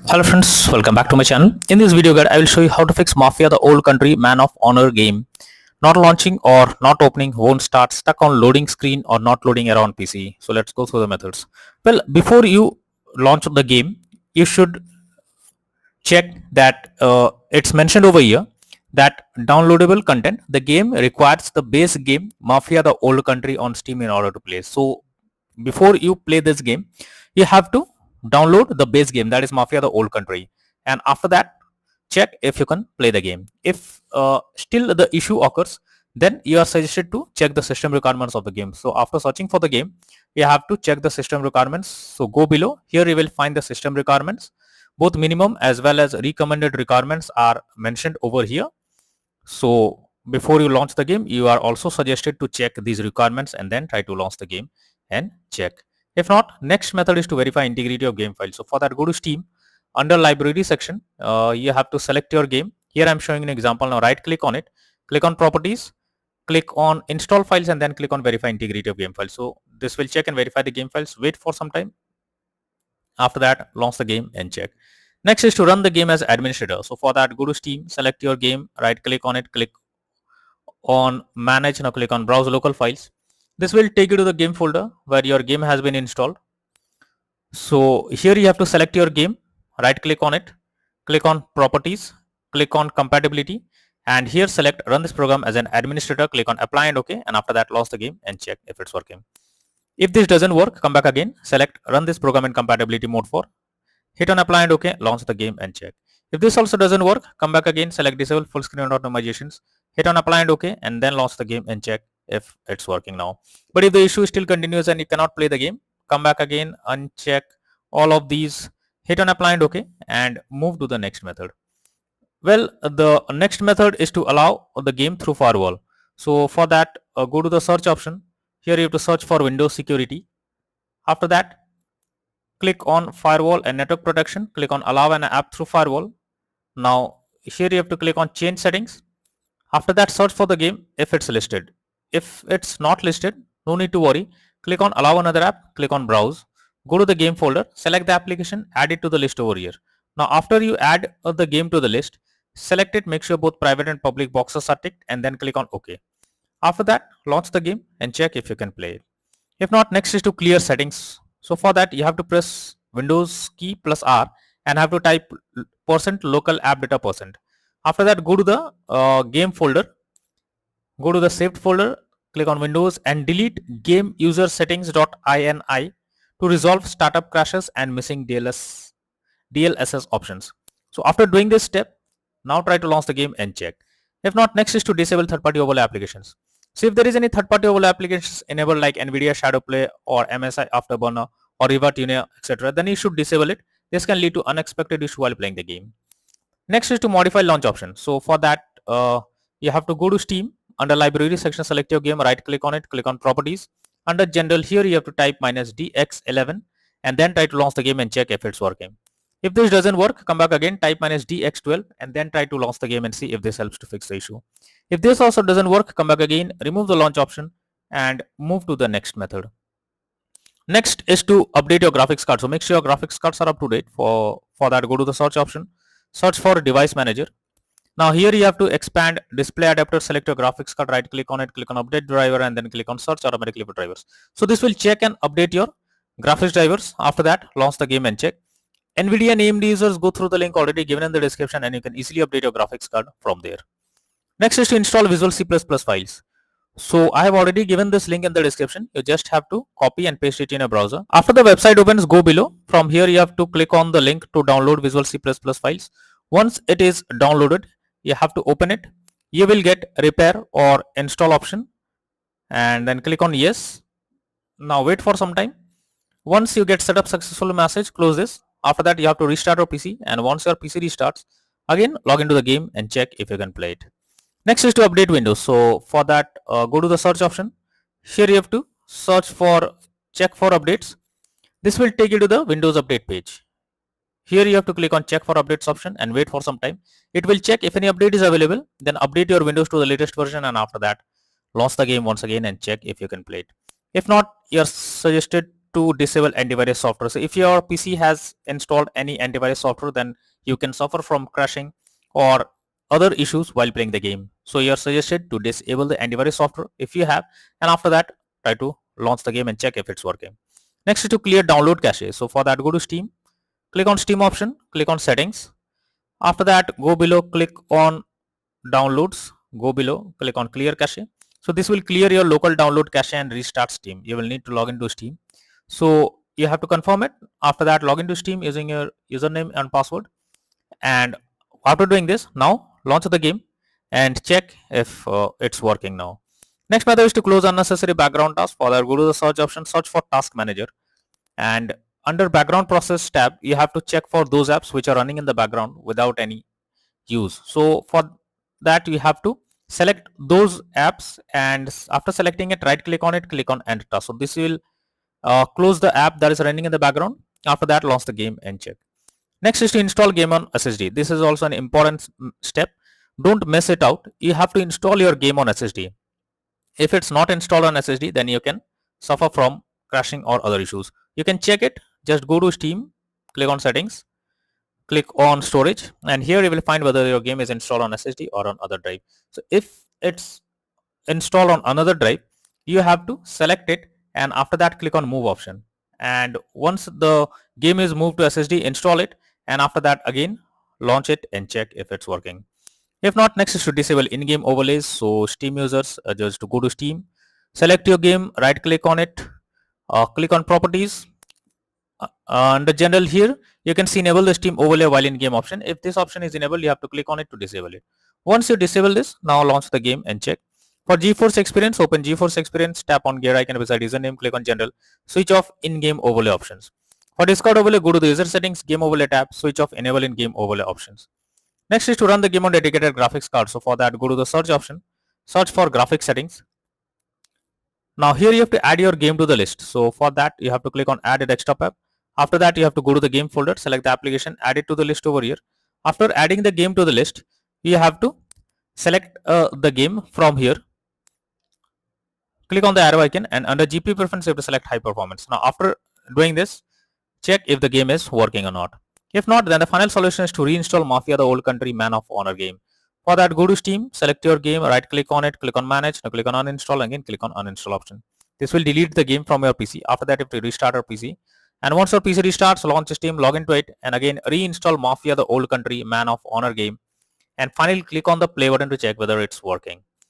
Hello friends, welcome back to my channel. In this video guide, I will show you how to fix Mafia the Old Country Man of Honor game. Not launching or not opening, won't start, stuck on loading screen or not loading around PC. So let's go through the methods. Well, before you launch the game, you should check that it's mentioned over here that downloadable content, the game requires the base game Mafia the Old Country on Steam in order to play. So before you play this game, you have to download the base game, that is Mafia the Old Country, and after that check if you can play the game. If still the issue occurs, then you are suggested to check the system requirements of the game. So after searching for the game, you have to check the system requirements. So go below, here you will find the system requirements. Both minimum as well as recommended requirements are mentioned over here. So before you launch the game, you are also suggested to check these requirements and then try to launch the game and check. If not, next method is to verify integrity of game file. So for that, go to Steam. Under library section, you have to select your game. Here I'm showing an example. Now right click on it, click on properties, click on install files, and then click on verify integrity of game file. So this will check and verify the game files. Wait for some time. After that, launch the game and check. Next is to run the game as administrator. So for that, go to Steam, select your game, right click on it, click on manage. Now click on browse local files. This will take you to the game folder where your game has been installed. So here you have to select your game, right click on it, click on properties, click on compatibility, and here select run this program as an administrator, click on apply and OK, and after that launch the game and check if it's working. If this doesn't work, come back again, select run this program in compatibility mode 4, hit on apply and OK, launch the game and check. If this also doesn't work, come back again, select disable full screen optimizations, hit on apply and OK, and then launch the game and check if it's working now. But if the issue still continues and you cannot play the game, come back again, uncheck all of these, hit on apply and OK, and move to the next method. Well, the next method is to allow the game through firewall. So for that, go to the search option. Here you have to search for Windows security. After that, click on firewall and network protection, click on allow an app through firewall. Now here you have to click on change settings. After that, search for the game if it's listed. If it's not listed, no need to worry. Click on allow another app, click on browse, go to the game folder, select the application, add it to the list over here. Now after you add the game to the list, select it, make sure both private and public boxes are ticked, and then click on OK. After that, launch the game and check if you can play it. If not, next is to clear settings. So for that, you have to press Windows key plus R and have to type %local app data %. After that, go to the game folder, go to the saved folder, click on Windows and delete game user settings.ini to resolve startup crashes and missing DLSS options. So after doing this step, now try to launch the game and check. If not, next is to disable third-party overlay applications. So if there is any third-party overlay applications enabled like NVIDIA Shadowplay or MSI Afterburner or Riva Tuner, etc., then you should disable it. This can lead to unexpected issue while playing the game. Next is to modify launch option. So for that, you have to go to Steam. Under library section, select your game, right click on it, click on properties. Under general, here you have to type -DX11 and then try to launch the game and check if it's working. If this doesn't work, come back again, type -DX12 and then try to launch the game and see if this helps to fix the issue. If this also doesn't work, come back again, remove the launch option and move to the next method. Next is to update your graphics card. So make sure your graphics cards are up to date. For that, go to the search option, search for device manager. Now here you have to expand display adapter, select your graphics card, right click on it, click on update driver and then click on search automatically for drivers. So this will check and update your graphics drivers. After that, launch the game and check. NVIDIA and AMD users, go through the link already given in the description and you can easily update your graphics card from there. Next is to install Visual C++ files. So I have already given this link in the description. You just have to copy and paste it in a browser. After the website opens, go below. From here you have to click on the link to download Visual C++ files. Once it is downloaded, you have to open it. You will get repair or install option and then click on yes. Now wait for some time. Once you get set up successful message, close this. After that, you have to restart your PC, and once your PC restarts, again log into the game and check if you can play it. Next is to update Windows. So for that, go to the search option. Here you have to search for check for updates. This will take you to the Windows update page. Here you have to click on check for updates option and wait for some time. It will check if any update is available, then update your Windows to the latest version, and after that launch the game once again and check if you can play it. If not, you are suggested to disable antivirus software. So if your PC has installed any antivirus software, then you can suffer from crashing or other issues while playing the game. So you are suggested to disable the antivirus software if you have, and after that try to launch the game and check if it's working. Next is to clear download cache. So for that, go to Steam, click on Steam option, click on settings. After that, go below, click on downloads, go below, click on clear cache. So this will clear your local download cache and restart Steam. You will need to log into Steam. So you have to confirm it. After that, log into Steam using your username and password. And after doing this, now launch the game and check if it's working now. Next method is to close unnecessary background tasks. For that, go to the search option, search for task manager, and under background process tab, you have to check for those apps which are running in the background without any use. So for that, you have to select those apps, and after selecting it, right click on it, click on end task. So this will close the app that is running in the background. After that, launch the game and check. Next is to install game on SSD. This is also an important step. Don't mess it out. You have to install your game on SSD. If it's not installed on SSD, then you can suffer from crashing or other issues. You can check it. Just go to Steam, click on settings, click on storage, and here you will find whether your game is installed on SSD or on other drive. So if it's installed on another drive, you have to select it, and after that click on move option. And once the game is moved to SSD, install it, and after that again launch it and check if it's working. If not, next is to disable in-game overlays. So Steam users, just to go to Steam, select your game, right click on it, click on properties. Under general here, you can see enable the Steam overlay while in game option. If this option is enabled, you have to click on it to disable it. Once you disable this, now launch the game and check. For GeForce Experience, open GeForce Experience, tap on gear icon beside username, click on general, switch off in-game overlay options. For Discord overlay, go to the user settings, game overlay tab, switch off enable in-game overlay options. Next is to run the game on dedicated graphics card. So for that, go to the search option, search for graphics settings. Now here you have to add your game to the list. So for that, you have to click on add a desktop app. After that, you have to go to the game folder, select the application, add it to the list over here. After adding the game to the list, you have to select the game from here. Click on the arrow icon, and under GPU preference, you have to select high performance. Now after doing this, check if the game is working or not. If not, then the final solution is to reinstall Mafia the Old Country Man of Honor game. For that, go to Steam, select your game, right click on it, click on manage, now click on uninstall, again click on uninstall option. This will delete the game from your PC. After that, you have to restart your PC. And once your PC restarts, launch Steam, log into it, and again reinstall Mafia the Old Country Man of Honor game. And finally, click on the play button to check whether it's working.